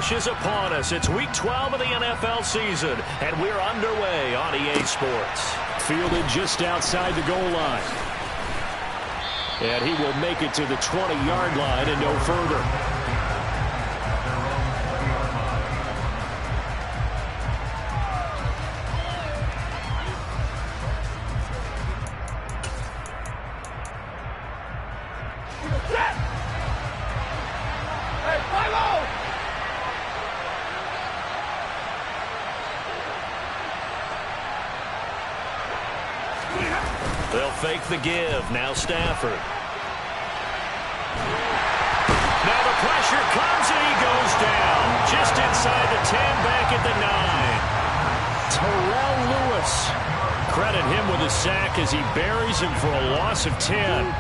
finish is upon us. It's Week 12 of the NFL season, and we're underway on EA Sports. Fielded just outside the goal line. And he will make it to the 20-yard line and no further. They'll fake the give. Now Stafford. Now the pressure comes and he goes down. Just inside the 10, back at the 9. Terrell Lewis. Credit him with a sack as he buries him for a loss of 10.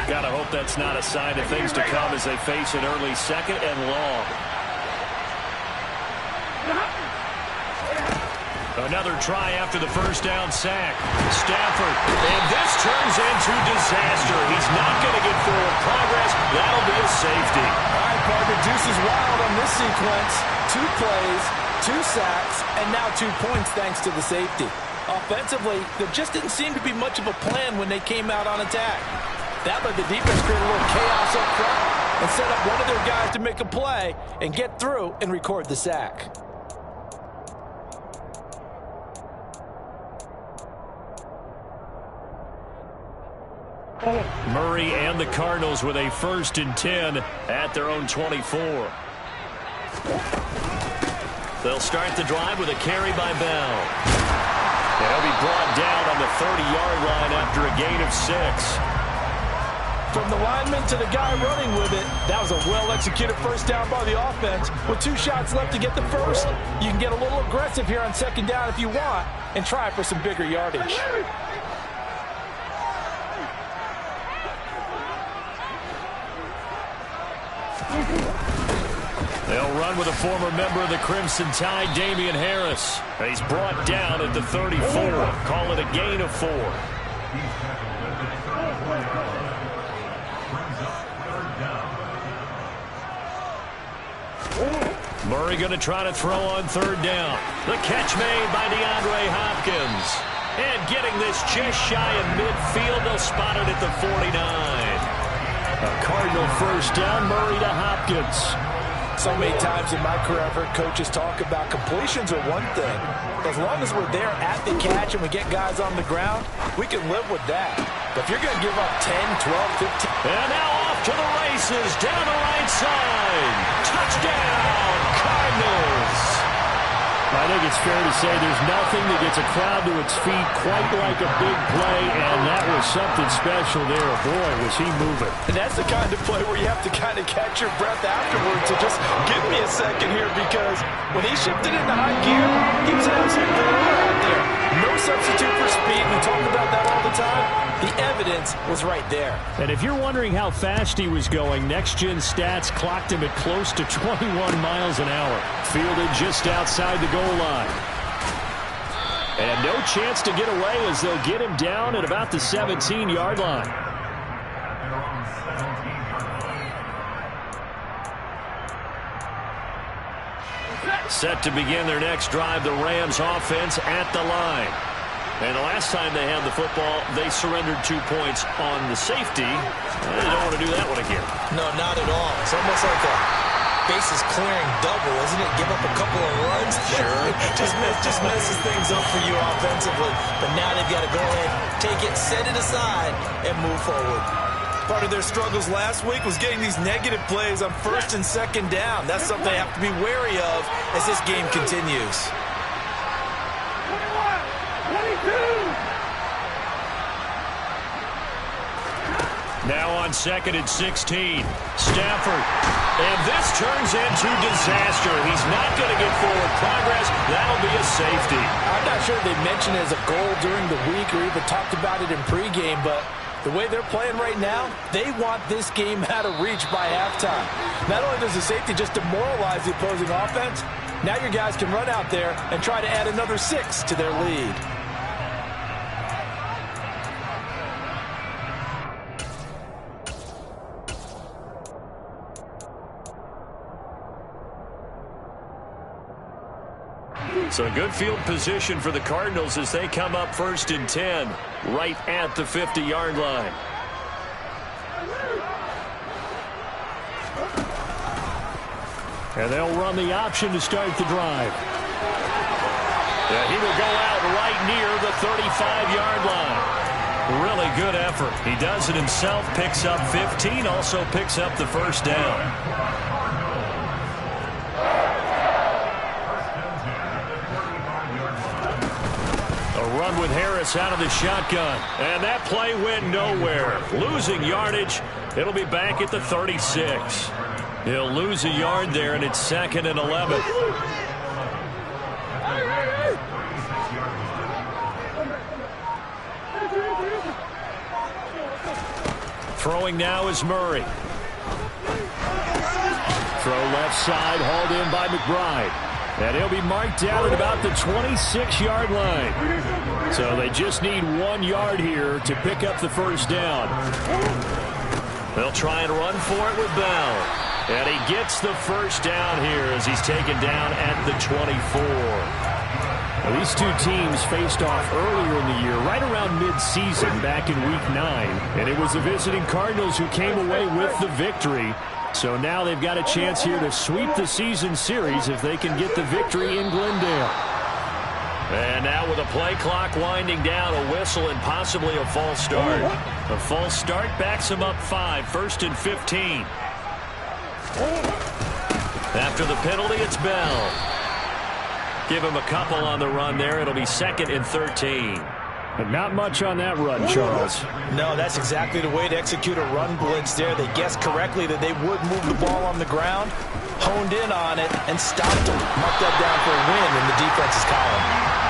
Gotta hope that's not a sign of things to come as they face an early second and long. Another try after the first down sack. Stafford, and this turns into disaster. He's not going to get forward progress. That'll be a safety. All right, partner, deuce is wild on this sequence. 2 plays, 2 sacks, and now 2 points thanks to the safety. Offensively, there just didn't seem to be much of a plan when they came out on attack. That let the defense create a little chaos up front and set up one of their guys to make a play and get through and record the sack. Murray and the Cardinals with a 1st and 10 at their own 24. They'll start the drive with a carry by Bell. And he'll be brought down on the 30-yard line after a gain of 6. From the lineman to the guy running with it, that was a well-executed first down by the offense. With 2 shots left to get the first, you can get a little aggressive here on 2nd down if you want and try for some bigger yardage. They'll run with a former member of the Crimson Tide, Damian Harris. He's brought down at the 34. Call it a gain of 4. Murray going to try to throw on 3rd down. The catch made by DeAndre Hopkins. And getting this just shy of midfield, they'll spot it at the 49. A Cardinal first down, Murray to Hopkins. So many times in my career I've heard coaches talk about completions are one thing. As long as we're there at the catch and we get guys on the ground, we can live with that. But if you're going to give up 10, 12, 15... And now off to the races, down the right side. Touchdown, Cardinals. I think it's fair to say there's nothing that gets a crowd to its feet quite like a big play, and that was something special there. Boy, was he moving. And that's the kind of play where you have to kind of catch your breath afterwards. So just give me a second here, because when he shifted into high gear, he was an absolute deliverer out there. No substitute for speed. We talk about that all the time. The evidence was right there. And if you're wondering how fast he was going, next-gen stats clocked him at close to 21 miles an hour. Fielded just outside the goal line. And no chance to get away as they'll get him down at about the 17-yard line. Set to begin their next drive, the Rams offense at the line. And the last time they had the football, they surrendered 2 points on the safety. They don't want to do that one again. No, not at all. It's almost like a bases clearing double, isn't it? Give up a couple of runs. Sure. just messes things up for you offensively. But now they've got to go ahead, take it, set it aside, and move forward. Part of their struggles last week was getting these negative plays on 1st and 2nd down. That's something they have to be wary of as this game continues. Now on 2nd and 16. Stafford. And this turns into disaster. He's not going to get forward progress. That'll be a safety. I'm not sure they mentioned it as a goal during the week or even talked about it in pregame, but The way they're playing right now, they want this game out of reach by halftime. Not only does the safety just demoralize the opposing offense, now your guys can run out there and try to add another 6 to their lead. So good field position for the Cardinals as they come up 1st and 10, right at the 50-yard line. And they'll run the option to start the drive. Yeah, he will go out right near the 35-yard line. Really good effort. He does it himself, picks up 15, also picks up the first down. Run with Harris out of the shotgun. And that play went nowhere. Losing yardage. It'll be back at the 36. He'll lose a yard there, and it's 2nd and 11. Throwing now is Murray. Throw left side, hauled in by McBride. And he'll be marked down at about the 26-yard line. So they just need 1 yard here to pick up the first down. They'll try and run for it with Bell. And he gets the first down here as he's taken down at the 24. Now, these two teams faced off earlier in the year, right around mid-season back in Week 9. And it was the visiting Cardinals who came away with the victory. So now they've got a chance here to sweep the season series if they can get the victory in Glendale. And now with a play clock winding down, a whistle and possibly a false start. A false start backs him up 5, 1st and 15. After the penalty, it's Bell. Give him a couple on the run there. It'll be 2nd and 13. But not much on that run, Charles. No, that's exactly the way to execute a run blitz there. They guessed correctly that they would move the ball on the ground, honed in on it, and stopped them. Marked that down for a win in the defense's column.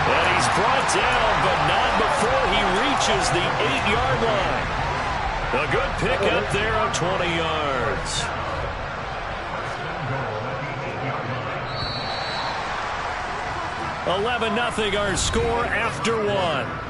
And he's brought down, but not before he reaches the 8-yard line. A good pickup there of 20 yards. $11-0 our score after 1.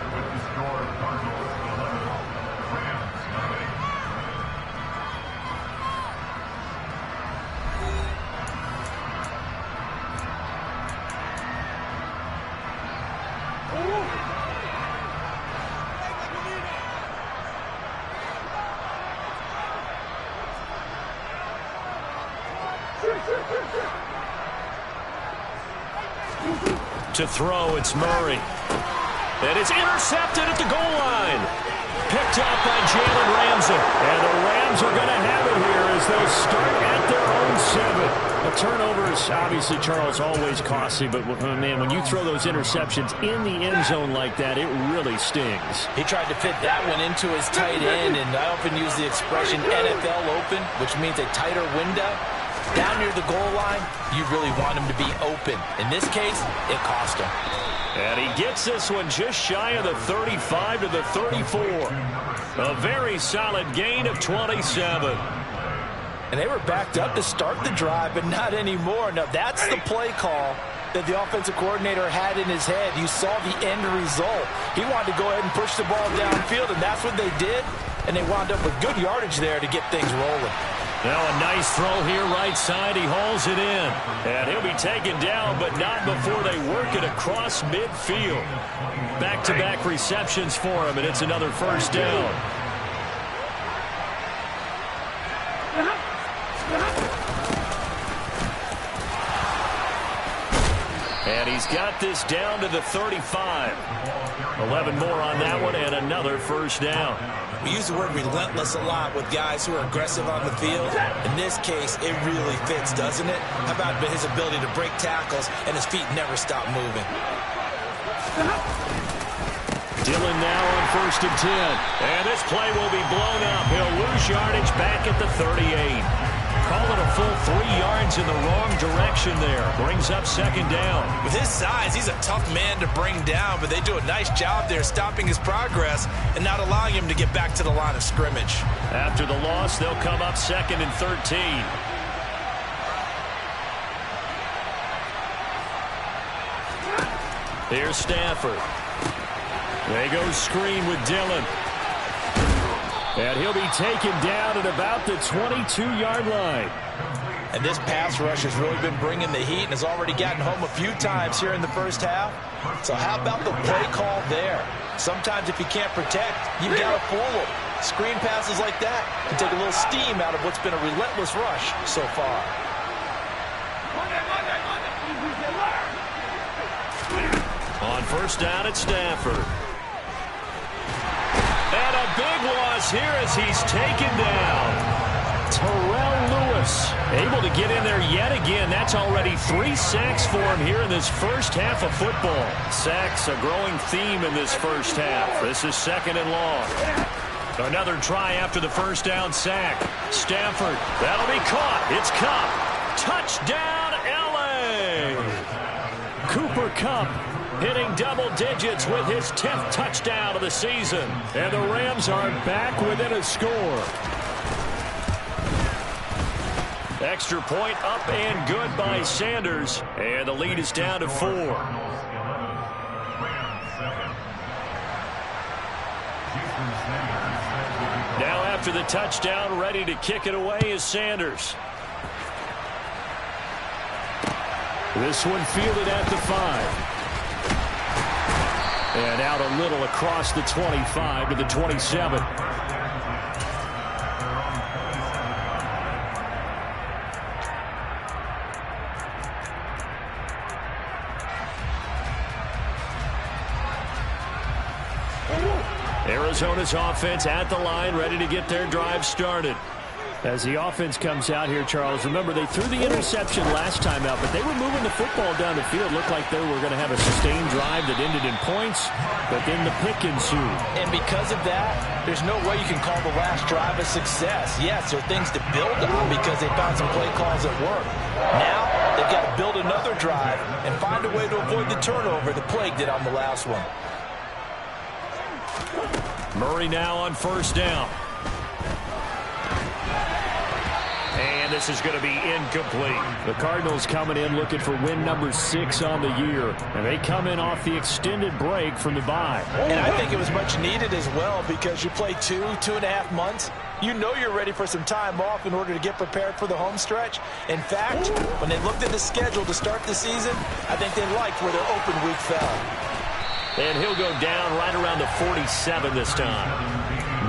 To throw, it's Murray. And it's intercepted at the goal line. Picked up by Jalen Ramsey. And the Rams are going to have it here as they start at their own 7. A turnover is obviously, Charles, always costly. But, man, when you throw those interceptions in the end zone like that, it really stings. He tried to fit that one into his tight end, and I often use the expression NFL open, which means a tighter window. Down near the goal line, you really want him to be open. In this case, it cost him. And he gets this one just shy of the 35 to the 34. A very solid gain of 27. And they were backed up to start the drive, but not anymore. Now, that's the play call that the offensive coordinator had in his head. You saw the end result. He wanted to go ahead and push the ball downfield, and that's what they did. And they wound up with good yardage there to get things rolling. Now a nice throw here right side. He hauls it in. And he'll be taken down, but not before they work it across midfield. Back-to-back receptions for him, and it's another first down. And he's got this down to the 35. 11 more on that one, and another first down. We use the word relentless a lot with guys who are aggressive on the field. In this case, it really fits, doesn't it? How about his ability to break tackles and his feet never stop moving? Dillon now on 1st and 10. And this play will be blown up. He'll lose yardage back at the 38. Call it a full 3 yards in the wrong direction there. Brings up second down. With his size, he's a tough man to bring down, but they do a nice job there stopping his progress and not allowing him to get back to the line of scrimmage. After the loss, they'll come up 2nd and 13. Here's Stafford. They go screen with Dillon. And he'll be taken down at about the 22-yard line. And this pass rush has really been bringing the heat and has already gotten home a few times here in the first half. So how about the play call there? Sometimes if you can't protect, you've got to fool them. Screen passes like that can take a little steam out of what's been a relentless rush so far. On first down at Stafford. And a big loss here as he's taken down. Terrell Lewis able to get in there yet again. That's already 3 sacks for him here in this first half of football. Sacks a growing theme in this first half. This is 2nd and long. Another try after the first down sack. Stafford, that'll be caught. It's Kupp. Touchdown, L.A. Cooper Kupp hitting double digits with his 10th touchdown of the season. And the Rams are back within a score. Extra point up and good by Sanders. And the lead is down to 4. Now after the touchdown, ready to kick it away is Sanders. This one fielded at the 5. And out a little across the 25 to the 27. Arizona's offense at the line, ready to get their drive started. As the offense comes out here, Charles, remember they threw the interception last time out, but they were moving the football down the field. Looked like they were going to have a sustained drive that ended in points, but then the pick ensued. And because of that, there's no way you can call the last drive a success. Yes, there are things to build on because they found some play calls that work. Now, they've got to build another drive and find a way to avoid the turnover that plagued it on the last one. Murray now on first down. And this is going to be incomplete. The Cardinals coming in looking for win number 6 on the year. And they come in off the extended break from the bye. And I think it was much needed as well because you play 2.5 months. You know you're ready for some time off in order to get prepared for the home stretch. In fact, when they looked at the schedule to start the season, I think they liked where their open week fell. And he'll go down right around the 47 this time.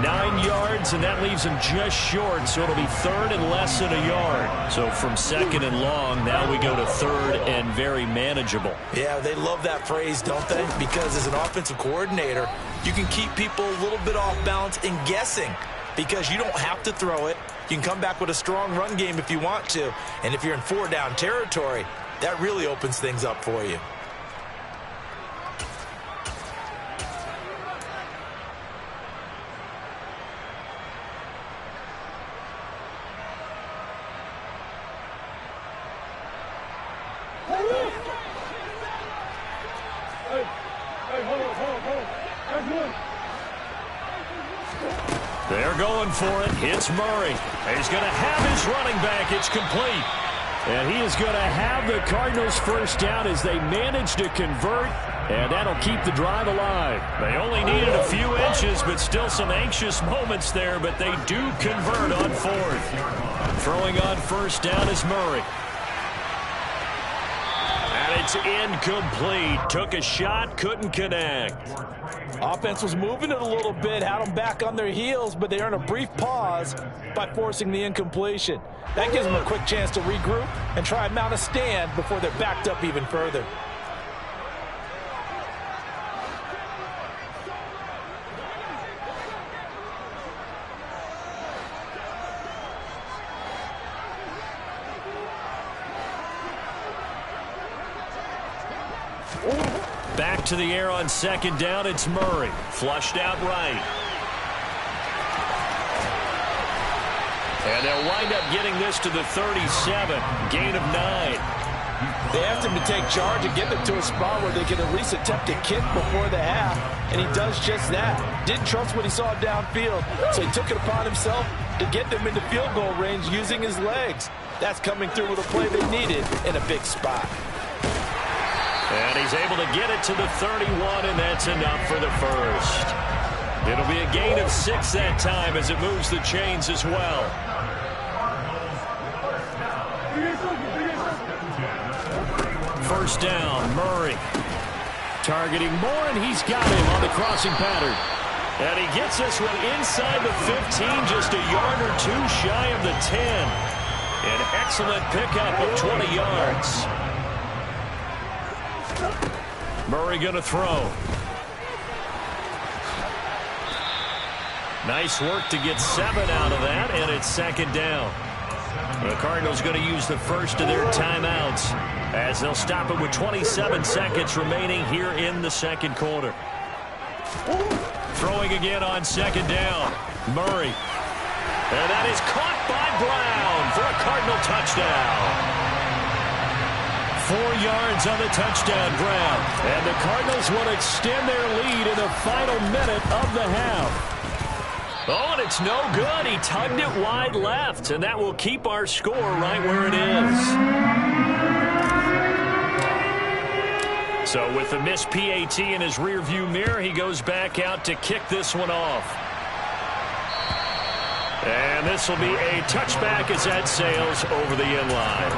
9 yards, and that leaves him just short, so it'll be 3rd and less than a yard. So from 2nd and long, now we go to 3rd and very manageable. Yeah, they love that phrase, don't they? Because as an offensive coordinator, you can keep people a little bit off balance and guessing because you don't have to throw it. You can come back with a strong run game if you want to. And if you're in 4-down territory, that really opens things up for you. They're going for it. It's Murray. He's going to have his running back. It's complete. And he is going to have the Cardinals first down as they manage to convert. And that'll keep the drive alive. They only needed a few inches, but still some anxious moments there. But they do convert on 4th. Throwing on first down is Murray. And it's incomplete. Took a shot, couldn't connect. Offense was moving it a little bit, had them back on their heels, but they earned a brief pause by forcing the incompletion. That gives them a quick chance to regroup and try and mount a stand before they're backed up even further. Back to the air on 2nd down. It's Murray. Flushed out right. And they'll wind up getting this to the 37. Gain of 9. They asked him to take charge and get them to a spot where they could at least attempt a kick before the half, and he does just that. Didn't trust what he saw downfield, so he took it upon himself to get them into field goal range using his legs. That's coming through with a play they needed in a big spot. And he's able to get it to the 31, and that's enough for the first. It'll be a gain of 6 that time as it moves the chains as well. First down, Murray. Targeting Moore, and he's got him on the crossing pattern. And he gets this one inside the 15, just a yard or two shy of the 10. An excellent pickup of 20 yards. Murray going to throw. Nice work to get 7 out of that, and it's second down. The Cardinals going to use the first of their timeouts as they'll stop it with 27 seconds remaining here in the second quarter. Throwing again on second down. Murray. And that is caught by Brown for a Cardinal touchdown. 4 yards on the touchdown, Brown. And the Cardinals will extend their lead in the final minute of the half. Oh, and it's no good. He tugged it wide left, and that will keep our score right where it is. So with the missed PAT in his rearview mirror, he goes back out to kick this one off. And this will be a touchback as that sails over the end line.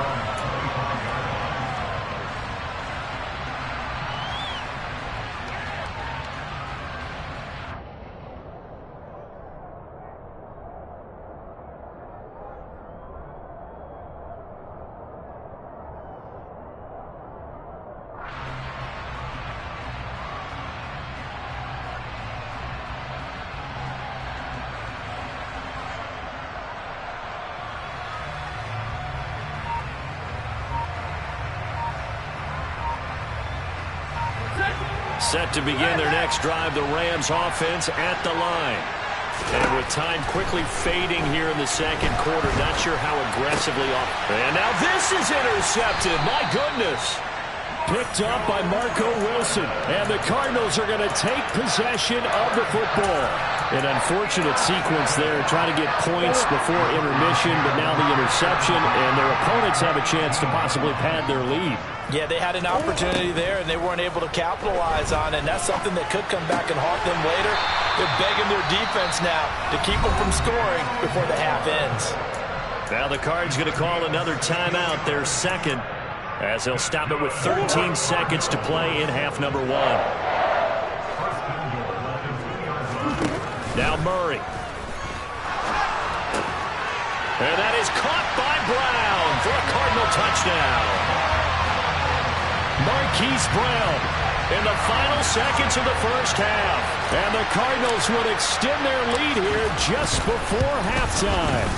Set to begin their next drive, the Rams offense at the line. And with time quickly fading here in the second quarter, not sure how aggressively off. And now this is intercepted. My goodness. Picked up by Marco Wilson. And the Cardinals are going to take possession of the football. An unfortunate sequence there, trying to get points before intermission, but now the interception, and their opponents have a chance to possibly pad their lead. Yeah, they had an opportunity there, and they weren't able to capitalize on it, and that's something that could come back and haunt them later. They're begging their defense now to keep them from scoring before the half ends. Now the Cards going to call another timeout, their second, as they'll stop it with 13 seconds to play in half number 1. Now Murray. And that is caught by Brown for a Cardinal touchdown. Marquise Brown in the final seconds of the first half. And the Cardinals will extend their lead here just before halftime.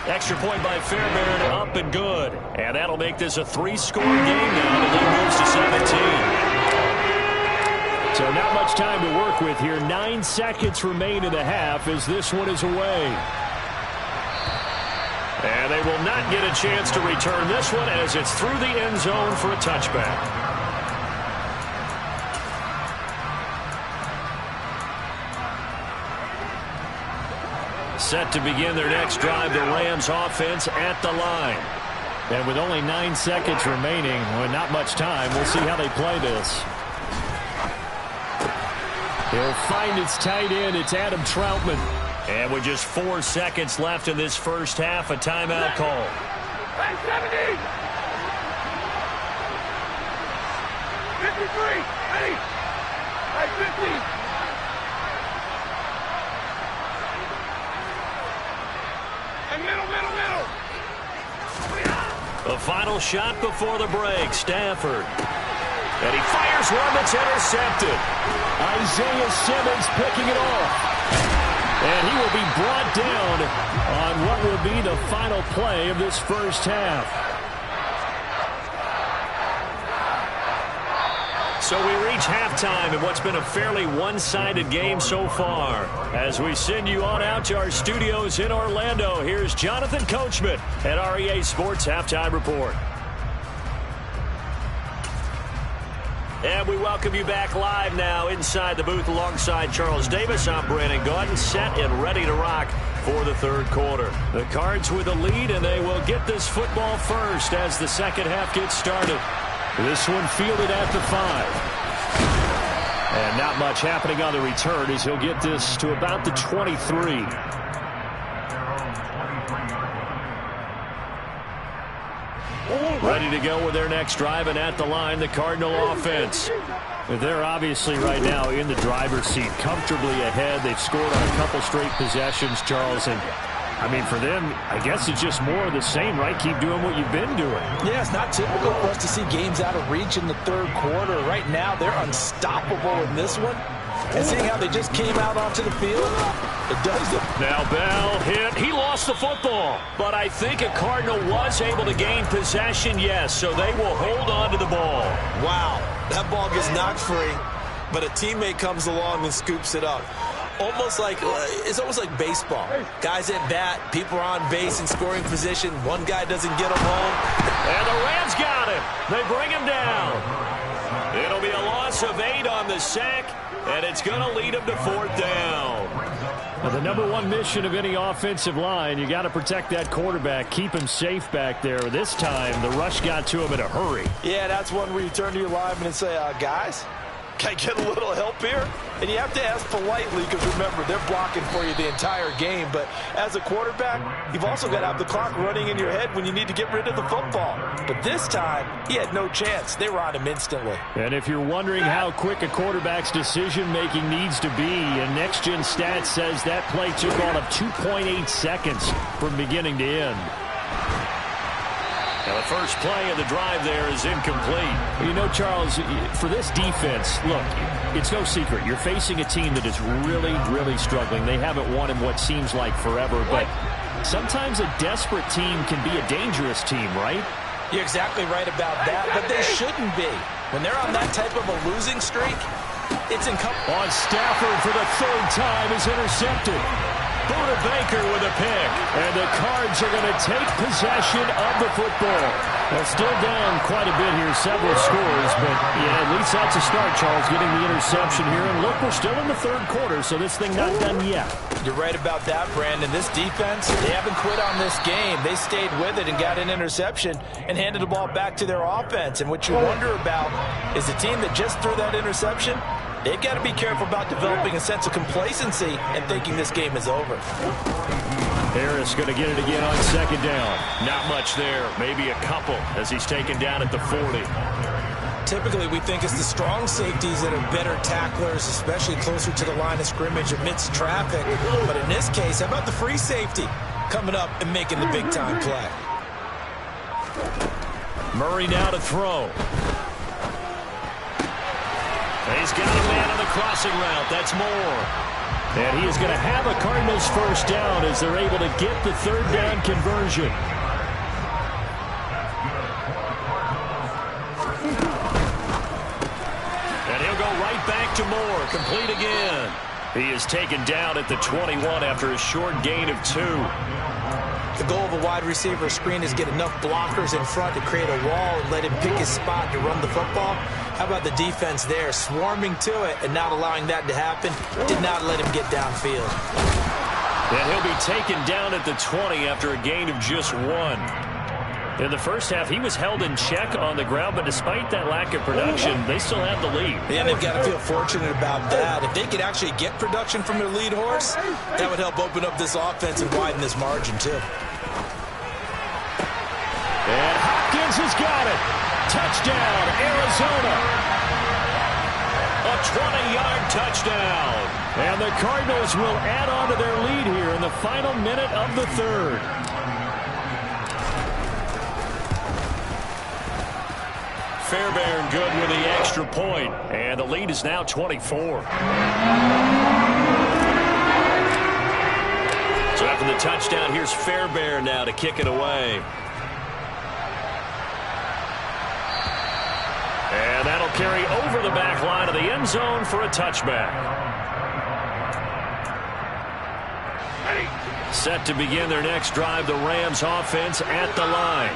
Extra point by Fairbairn, up and good. And that'll make this a 3-score game now. The lead moves to 17. So not much time to work with here. 9 seconds remain in the half as this one is away. And they will not get a chance to return this one as it's through the end zone for a touchback. Set to begin their next drive, the Rams offense at the line. And with only 9 seconds remaining, well, not much time, we'll see how they play this. He'll find its tight end. It's Adam Troutman. And with just 4 seconds left in this first half, a timeout call. 70. 53. 80. 50. And middle. The final shot before the break, Stafford. And he fires one that's intercepted. Isaiah Simmons picking it off. And he will be brought down on what will be the final play of this first half. So we reach halftime in what's been a fairly one-sided game so far. As we send you on out to our studios in Orlando, here's Jonathan Coachman at REA Sports Halftime Report. And we welcome you back live now inside the booth alongside Charles Davis. I'm Brandon Gaudin, set and ready to rock for the third quarter. The Cards with a lead, and they will get this football first as the second half gets started. This one fielded at the 5. And not much happening on the return as he'll get this to about the 23. Ready to go with their next drive, and at the line, the Cardinal offense. They're obviously right now in the driver's seat, comfortably ahead. They've scored on a couple straight possessions, Charles, and I mean, for them, I guess it's just more of the same, right? Keep doing what you've been doing. Yeah, it's not typical for us to see games out of reach in the third quarter. Right now, they're unstoppable in this one. And seeing how they just came out onto the field, it does them. Now Bell hit. He lost the football. But I think a Cardinal was able to gain possession, yes. So they will hold on to the ball. Wow, that ball gets knocked free, but a teammate comes along and scoops it up. It's almost like baseball. Guys at bat, people are on base in scoring position. One guy doesn't get him home. And the Rams got him. They bring him down. It'll be a loss of 8 on the sack, and it's going to lead him to 4th down. Now, the number one mission of any offensive line, you got to protect that quarterback, keep him safe back there. This time, the rush got to him in a hurry. Yeah, that's one where you turn to your lineman and say, guys, can I get a little help here? And you have to ask politely because, remember, they're blocking for you the entire game. But as a quarterback, you've also got to have the clock running in your head when you need to get rid of the football. But this time, he had no chance. They were on him instantly. And if you're wondering how quick a quarterback's decision-making needs to be, and Next Gen Stats says that play took all of 2.8 seconds from beginning to end. Now the first play of the drive there is incomplete. You know, Charles, for this defense, look, it's no secret. You're facing a team that is really, really struggling. They haven't won in what seems like forever, but sometimes a desperate team can be a dangerous team, right? You're exactly right about that, but they shouldn't be. When they're on that type of a losing streak, it's incumbent on Stafford for the third time is intercepted. Buda Baker with a pick. And the Cards are going to take possession of the football. They're still down quite a bit here, several scores, but yeah, at least that's a start, Charles, getting the interception here. And look, we're still in the third quarter, so this thing not done yet. You're right about that, Brandon. This defense, they haven't quit on this game. They stayed with it and got an interception and handed the ball back to their offense. And what you wonder about is the team that just threw that interception, they've got to be careful about developing a sense of complacency and thinking this game is over. Harris going to get it again on second down. Not much there. Maybe a couple as he's taken down at the 40. Typically, we think it's the strong safeties that are better tacklers, especially closer to the line of scrimmage amidst traffic. But in this case, how about the free safety coming up and making the big-time play? Murray now to throw. He's got a man on the crossing route. That's Moore. And he is going to have a Cardinals first down as they're able to get the third down conversion. And he'll go right back to Moore. Complete again. He is taken down at the 21 after a short gain of 2. The goal of a wide receiver screen is get enough blockers in front to create a wall and let him pick his spot to run the football. How about the defense there, swarming to it and not allowing that to happen? Did not let him get downfield. And he'll be taken down at the 20 after a gain of just 1. In the first half, he was held in check on the ground, but despite that lack of production, they still have the lead. And they've got to feel fortunate about that. If they could actually get production from their lead horse, that would help open up this offense and widen this margin, too. And Hopkins has got it. Touchdown, Arizona. A 20-yard touchdown. And the Cardinals will add on to their lead here in the final minute of the third. Fairbairn good with the extra point. And the lead is now 24. So after the touchdown, here's Fairbairn now to kick it away. And that'll They'll carry over the back line of the end zone for a touchback. Set to begin their next drive, the Rams offense at the line.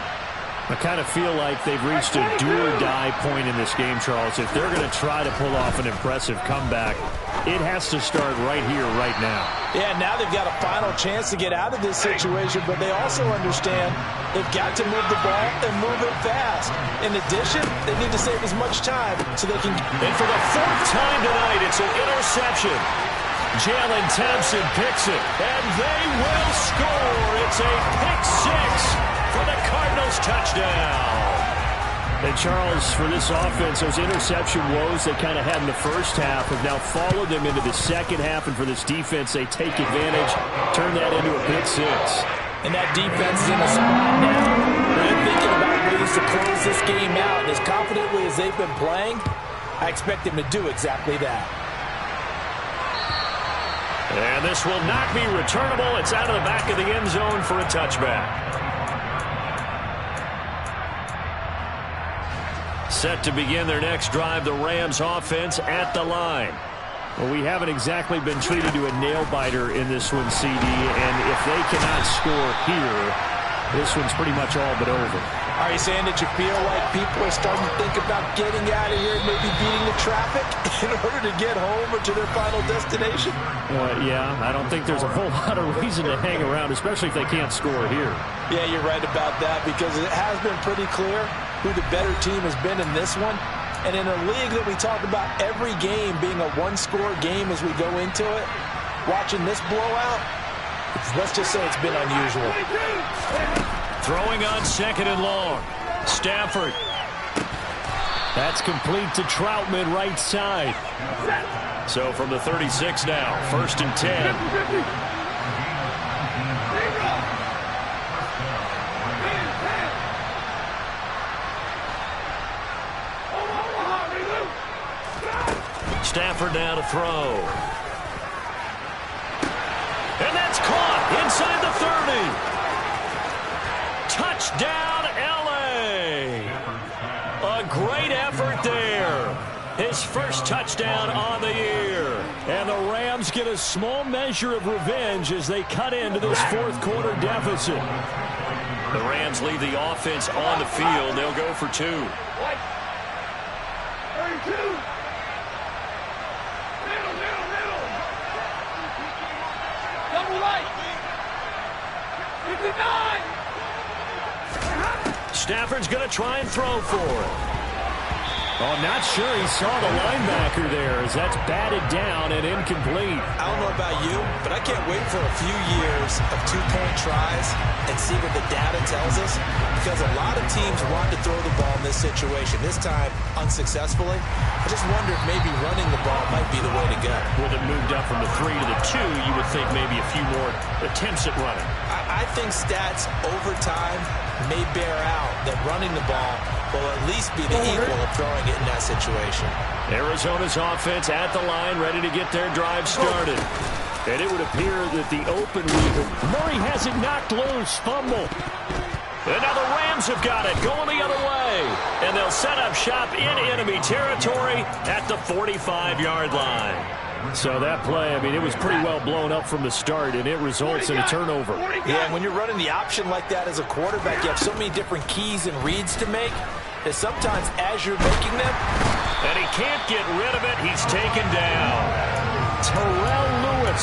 I kind of feel like they've reached a do-or-die point in this game, Charles. If they're going to try to pull off an impressive comeback, it has to start right here, right now. Yeah, now they've got a final chance to get out of this situation, but they also understand they've got to move the ball and move it fast. In addition, they need to save as much time so they can... And for the fourth time tonight, it's an interception. Jalen Thompson picks it, and they will score. It's a pick six for the Cardinals touchdown. And Charles, for this offense, those interception woes they kind of had in the first half have now followed them into the second half. And for this defense, they take advantage, turn that into a pick six. And that defense is in a spot now where they're thinking about ways to close this game out. And as confidently as they've been playing, I expect them to do exactly that. And this will not be returnable. It's out of the back of the end zone for a touchback. Set to begin their next drive, the Rams offense at the line. Well, we haven't exactly been treated to a nail-biter in this one, CD, and if they cannot score here, this one's pretty much all but over. Are you saying that you feel like people are starting to think about getting out of here and maybe beating the traffic in order to get home or to their final destination? Well, yeah, I don't think there's a whole lot of reason to hang around, especially if they can't score here. Yeah, you're right about that because it has been pretty clear who the better team has been in this one. And in a league that we talk about every game being a one-score game as we go into it, watching this blowout, let's just say it's been unusual. Throwing on second and long. Stafford. That's complete to Troutman, right side. So from the 36 now, 1st and 10. Stafford now to throw. And that's caught inside the 30. Touchdown, L.A. A great effort there. His first touchdown on the year. And the Rams get a small measure of revenge as they cut into this fourth quarter deficit. The Rams leave the offense on the field. They'll go for 2. 32. Double light. 59. Stafford's going to try and throw for it. Oh, I'm not sure he saw the linebacker there as that's batted down and incomplete. I don't know about you, but I can't wait for a few years of two-point tries and see what the data tells us, because a lot of teams want to throw the ball in this situation, this time unsuccessfully. I just wonder if maybe running the ball might be the way to go. With it moved up from the 3 to the 2, you would think maybe a few more attempts at running. I think stats over time may bear out that running the ball will at least be the equal of throwing it in that situation. Arizona's offense at the line, ready to get their drive started. And it would appear that the open week, Murray has it knocked loose, fumble. And now the Rams have got it, going the other way. And they'll set up shop in enemy territory at the 45-yard line. So that play, I mean, it was pretty well blown up from the start, and it results in a turnover. Yeah, and when you're running the option like that as a quarterback, you have so many different keys and reads to make that sometimes as you're making them... And he can't get rid of it. He's taken down. Terrell Lewis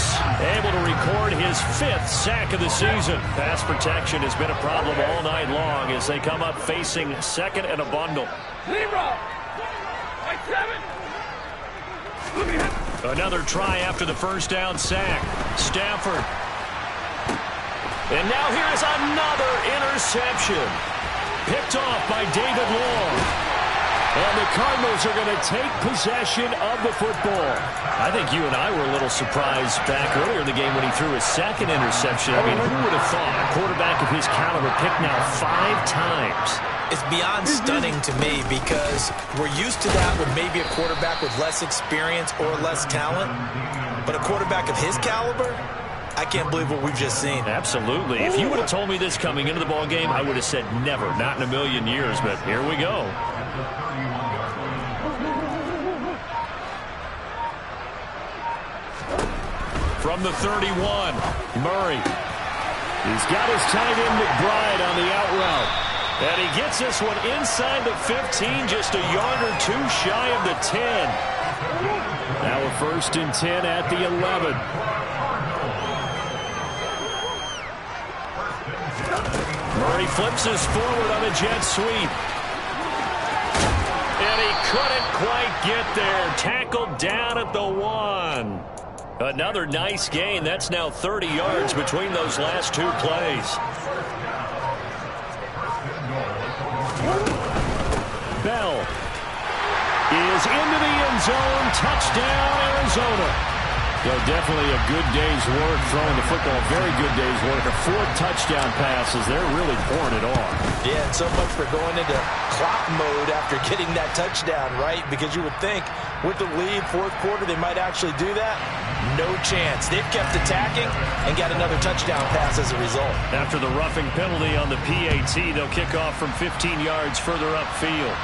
able to record his 5th sack of the season. Pass protection has been a problem all night long as they come up facing second and a bundle. 0. Like 7. Another try after the first down sack. Stafford. And now here's another interception. Picked off by David Long. And the Cardinals are going to take possession of the football. I think you and I were a little surprised back earlier in the game when he threw his 2nd interception. I mean, who would have thought a quarterback of his caliber picked now 5 times? It's beyond stunning to me because we're used to that with maybe a quarterback with less experience or less talent. But a quarterback of his caliber, I can't believe what we've just seen. Absolutely. If you would have told me this coming into the ball game, I would have said never, not in a million years. But here we go. From the 31, Murray. He's got his tight end McBride on the out route. And he gets this one inside the 15, just a yard or two shy of the 10. Now a 1st and 10 at the 11. Murray flips us forward on a jet sweep. And he couldn't quite get there. Tackled down at the 1. Another nice gain. That's now 30 yards between those last two plays. Bell is into the end zone. Touchdown, Arizona. So definitely a good day's work throwing the football. Very good day's work. A 4th touchdown passes. They're really pouring it on. Yeah, and so much for going into clock mode after getting that touchdown, right? Because you would think with the lead, 4th quarter, they might actually do that. No chance. They've kept attacking and got another touchdown pass as a result. After the roughing penalty on the PAT, they'll kick off from 15 yards further upfield.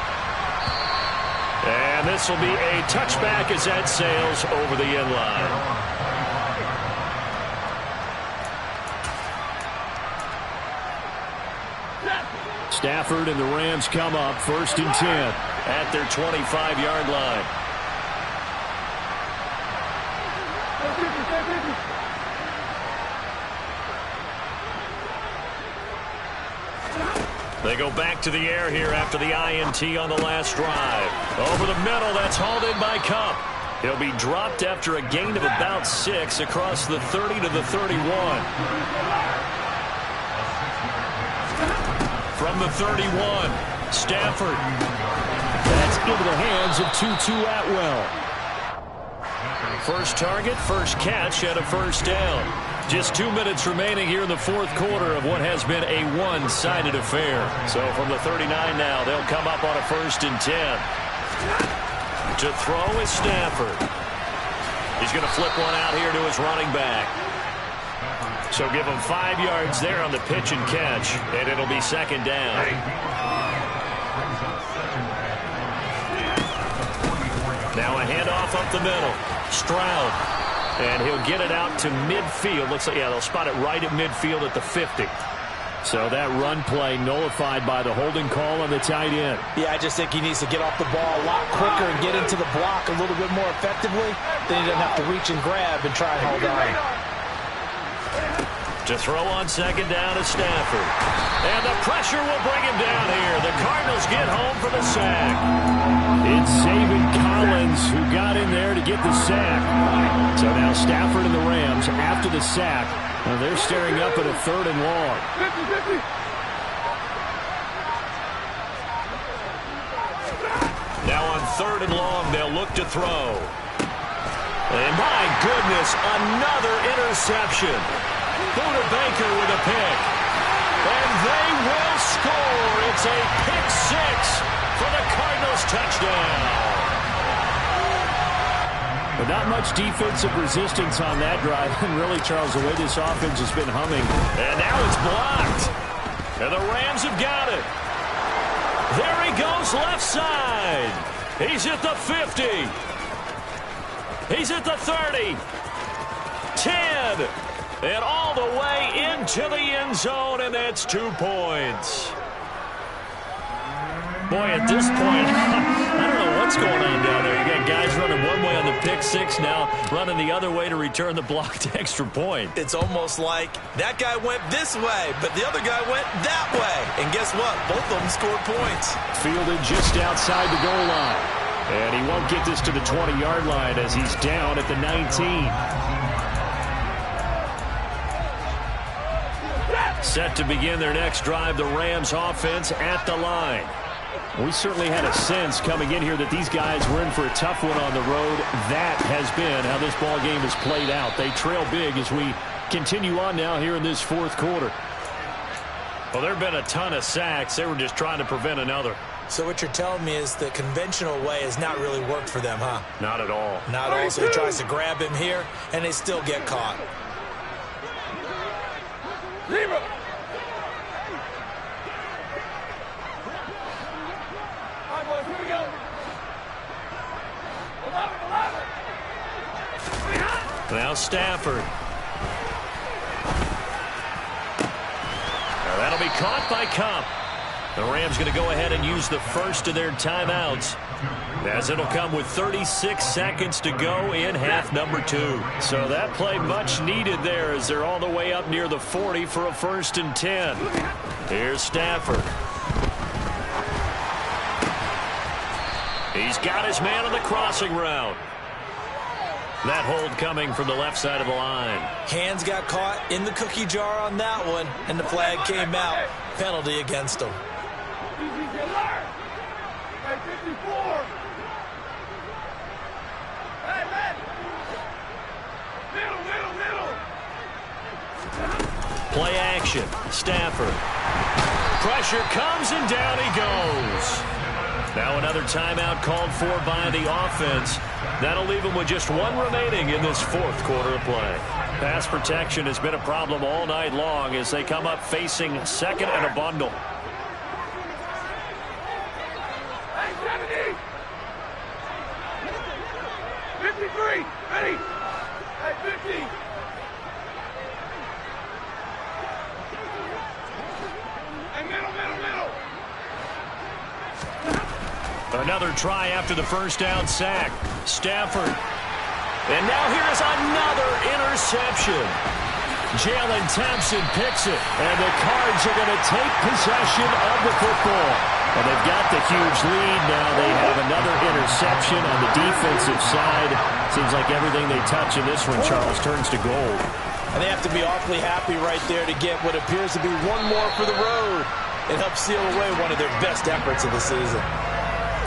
And this will be a touchback as that sails over the end line. Stafford and the Rams come up 1st and 10 at their 25-yard line. They go back to the air here after the INT on the last drive. Over the middle, that's hauled in by Cup. He'll be dropped after a gain of about 6 across the 30 to the 31. From the 31, Stafford. That's into the hands of Tutu Atwell. First target, first catch, and a 1st down. Just 2 minutes remaining here in the 4th quarter of what has been a one-sided affair. So from the 39 now, they'll come up on a 1st and 10. To throw is Stafford. He's going to flip one out here to his running back. So give him 5 yards there on the pitch and catch, and it'll be 2nd down. Now a handoff up the middle. Stroud. And he'll get it out to midfield. Looks like, yeah, they'll spot it right at midfield at the 50. So that run play nullified by the holding call on the tight end. Yeah, I just think he needs to get off the ball a lot quicker and get into the block a little bit more effectively. Then he doesn't have to reach and grab and try and hold on. To throw on 2nd down is Stafford. And the pressure will bring him down here. The Cardinals get home for the sack. It's Zaven Collins who got in there to get the sack. So now Stafford and the Rams, after the sack, they're staring up at a 3rd and long. 50-50. Now on 3rd and long, they'll look to throw. And my goodness, another interception. Buda Baker with a pick. And they will score. It's a pick 6 for the Cardinals touchdown. But not much defensive resistance on that drive. And really, Charles, the way this offense has been humming. And now it's blocked. And the Rams have got it. There he goes left side. He's at the 50. He's at the 30. 10. And all the way into the end zone, and that's 2 points. Boy, at this point, I don't know what's going on down there. You got guys running one way on the pick 6 now, running the other way to return the blocked extra point. It's almost like that guy went this way, but the other guy went that way. And guess what? Both of them scored points. Fielded just outside the goal line. And he won't get this to the 20-yard line as he's down at the 19. Set to begin their next drive, the Rams offense at the line. We certainly had a sense coming in here that these guys were in for a tough one on the road. That has been how this ball game has played out. They trail big as we continue on now here in this 4th quarter. Well, there have been a ton of sacks. They were just trying to prevent another. So what you're telling me is the conventional way has not really worked for them, huh? Not at all. Not at all. So he tries to grab him here, and they still get caught. 0. Here we go. 11. Now Stafford. Now that'll be caught by Kupp. The Rams going to go ahead and use the first of their timeouts, as it'll come with 36 seconds to go in half number 2. So that play much needed there as they're all the way up near the 40 for a 1st and 10. Here's Stafford. He's got his man on the crossing route. That hold coming from the left side of the line. Hands got caught in the cookie jar on that one, and the flag came out. Penalty against him. Play action. Stafford. Pressure comes and down he goes. Now another timeout called for by the offense. That'll leave him with just one remaining in this 4th quarter of play. Pass protection has been a problem all night long as they come up facing 2nd and a bundle. Hey, 70! 53! Ready! Hey, 50! Hey, middle! Another try after the first down sack. Stafford. And now here's another interception. Jalen Thompson picks it, and the Cards are going to take possession of the football. And they've got the huge lead now. They have another interception on the defensive side. Seems like everything they touch in this one, Charles, turns to gold. And they have to be awfully happy right there to get what appears to be one more for the road. It helps seal away one of their best efforts of the season.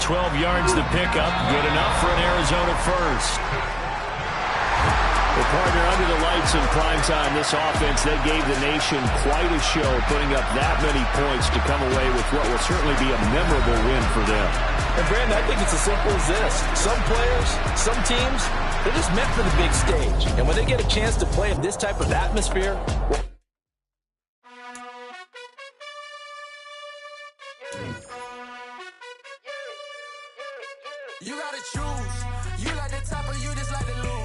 12 yards to pick up. Good enough for an Arizona first. Well, partner, under the lights in primetime, this offense, they gave the nation quite a show, putting up that many points to come away with what will certainly be a memorable win for them. And, Brandon, I think it's as simple as this. Some players, some teams, they're just meant for the big stage. And when they get a chance to play in this type of atmosphere, well, you gotta choose. You like the top or you just like the lose.